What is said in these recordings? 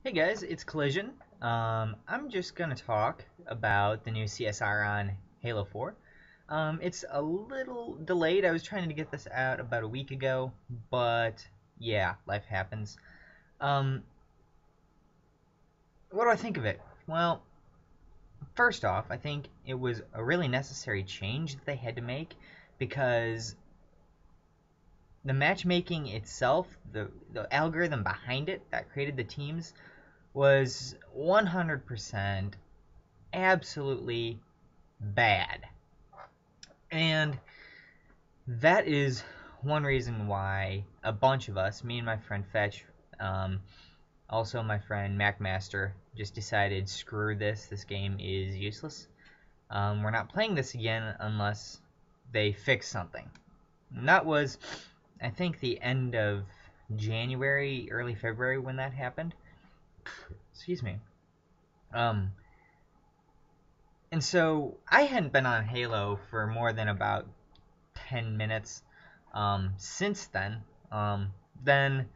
Hey guys, it's Collision. I'm just gonna talk about the new CSR on Halo 4. It's a little delayed. I was trying to get this out about a week ago, but yeah, life happens. Um, what do I think of it? Well, first off, I think it was a really necessary change that they had to make because the matchmaking itself, the algorithm behind it that created the teams, was 100% absolutely bad. And that is one reason why a bunch of us, me and my friend Fetch, um, also my friend MacMaster, just decided screw this, this game is useless. We're not playing this again unless they fix something. And that was, I think, the end of January, early February when that happened. Excuse me. Um, and so I hadn't been on Halo for more than about 10 minutes since then. Then,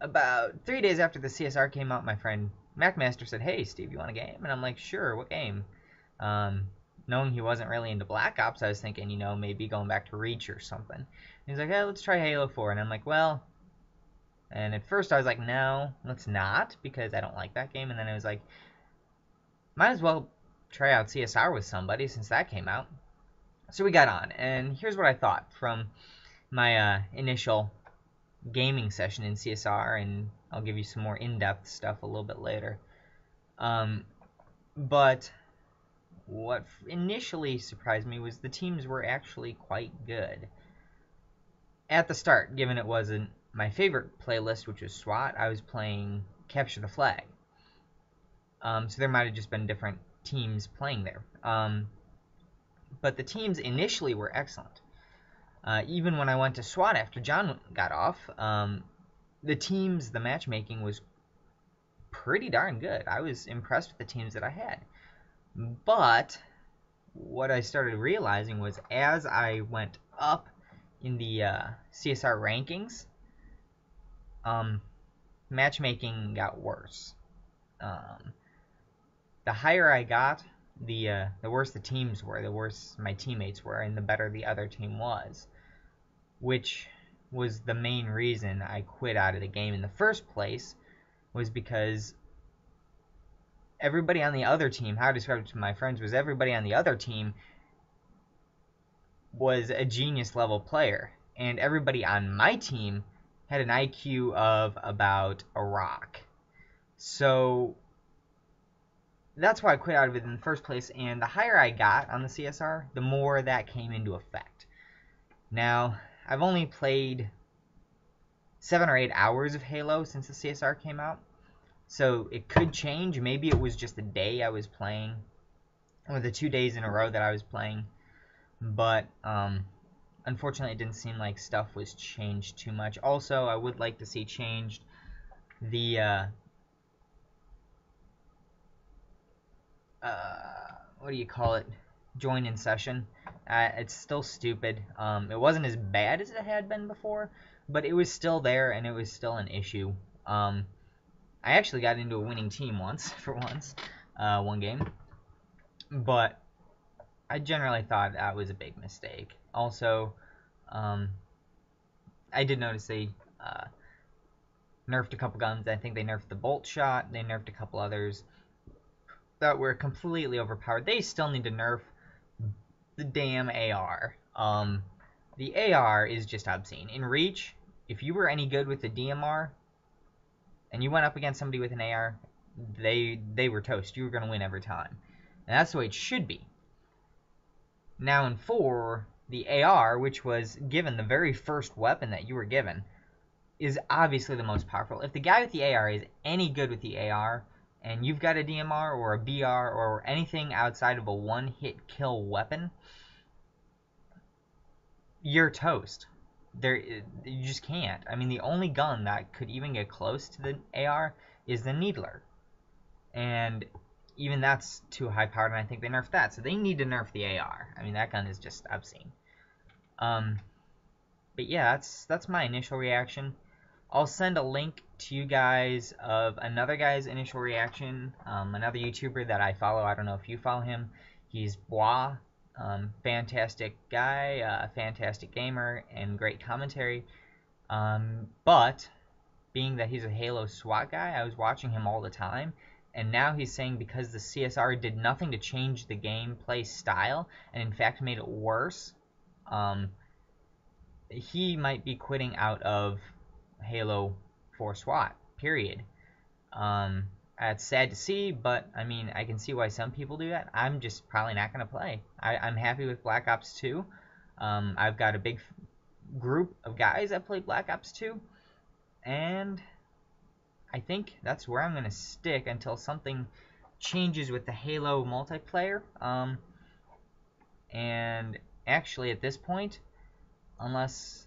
about 3 days after the CSR came out, my friend MacMaster said, "Hey, Steve, you want a game?" And I'm like, "Sure, what game?" Um, Knowing he wasn't really into Black Ops, I was thinking, maybe going back to Reach or something. And he's like, "Hey, let's try Halo 4." And I'm like, "Well," and at first I was like, "No, let's not," because I don't like that game. And then I was like, might as well try out CSR with somebody since that came out. So we got on, and here's what I thought from my initial gaming session in CSR, and I'll give you some more in-depth stuff a little bit later. But what initially surprised me was the teams were actually quite good. At the start, given it wasn't my favorite playlist, which was SWAT, I was playing Capture the Flag. So there might have just been different teams playing there. But the teams initially were excellent. Even when I went to SWAT after John got off, the matchmaking was pretty darn good. I was impressed with the teams that I had. But what I started realizing was as I went up in the CSR rankings, matchmaking got worse. The higher I got, the worse the teams were, the worse my teammates were, and the better the other team was, which was the main reason I quit out of the game in the first place, was because everybody on the other team, how I described it to my friends, was everybody on the other team was a genius level player, and everybody on my team had an IQ of about a rock. So that's why I quit out of it in the first place, and the higher I got on the CSR, the more that came into effect. Now, I've only played 7 or 8 hours of Halo since the CSR came out, so it could change. Maybe it was just the day I was playing, or the 2 days in a row that I was playing, but unfortunately it didn't seem like stuff was changed too much. Also, I would like to see changed the what do you call it, join in session. It's still stupid. It wasn't as bad as it had been before, but it was still there, and it was still an issue. I actually got into a winning team once, for once, one game, but I generally thought that was a big mistake. Also, I did notice they nerfed a couple guns. I think they nerfed the bolt shot. They nerfed a couple others that were completely overpowered. They still need to nerf the damn AR. The AR is just obscene. In Reach, if you were any good with the DMR, and you went up against somebody with an AR, they were toast. You were going to win every time. And that's the way it should be. Now in 4, the AR, which was given the very first weapon that you were given, is obviously the most powerful. If the guy with the AR is any good with the AR, and you've got a DMR or a BR or anything outside of a one-hit kill weapon, you're toast. You just can't. I mean, the only gun that could even get close to the AR is the Needler, and even that's too high powered, and I think they nerfed that. So they need to nerf the AR. I mean, that gun is just obscene. But yeah, that's my initial reaction. I'll send a link to you guys of another guy's initial reaction, another YouTuber that I follow. I don't know if you follow him. He's Bois, fantastic guy, fantastic gamer, and great commentary. But being that he's a Halo SWAT guy, I was watching him all the time, and now he's saying because the CSR did nothing to change the gameplay style, and in fact made it worse, he might be quitting out of Halo 4 SWAT, period. It's sad to see, but I mean, I can see why some people do that. I'm just probably not going to play. I'm happy with Black Ops 2. I've got a big group of guys that play Black Ops 2, and I think that's where I'm going to stick until something changes with the Halo multiplayer. And actually, at this point, unless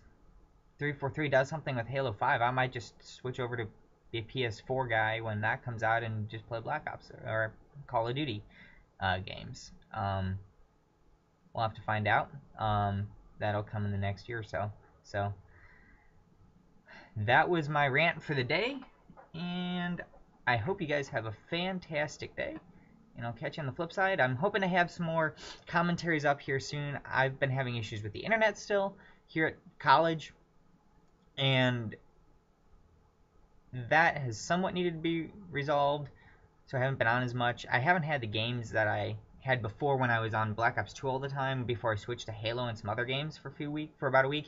343 does something with Halo 5, I might just switch over to be a PS4 guy when that comes out and just play Black Ops or Call of Duty games. We'll have to find out. That'll come in the next year or so. So that was my rant for the day, and I hope you guys have a fantastic day. And I'll catch you on the flip side. I'm hoping to have some more commentaries up here soon. I've been having issues with the internet still here at college, and that has somewhat needed to be resolved, so I haven't been on as much. I haven't had the games that I had before when I was on Black Ops 2 all the time, before I switched to Halo and some other games for about a week.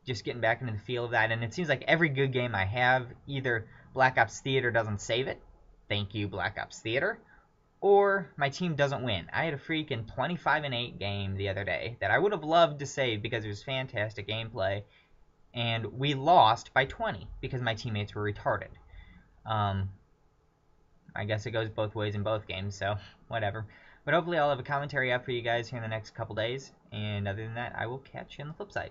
Just getting back into the feel of that, and it seems like every good game I have, either Black Ops Theater doesn't save it, thank you Black Ops Theater, or my team doesn't win. I had a freaking 25-8 game the other day that I would have loved to save because it was fantastic gameplay, and we lost by 20 because my teammates were retarded. I guess it goes both ways in both games, so whatever. But hopefully I'll have a commentary up for you guys here in the next couple days, and other than that, I will catch you on the flip side.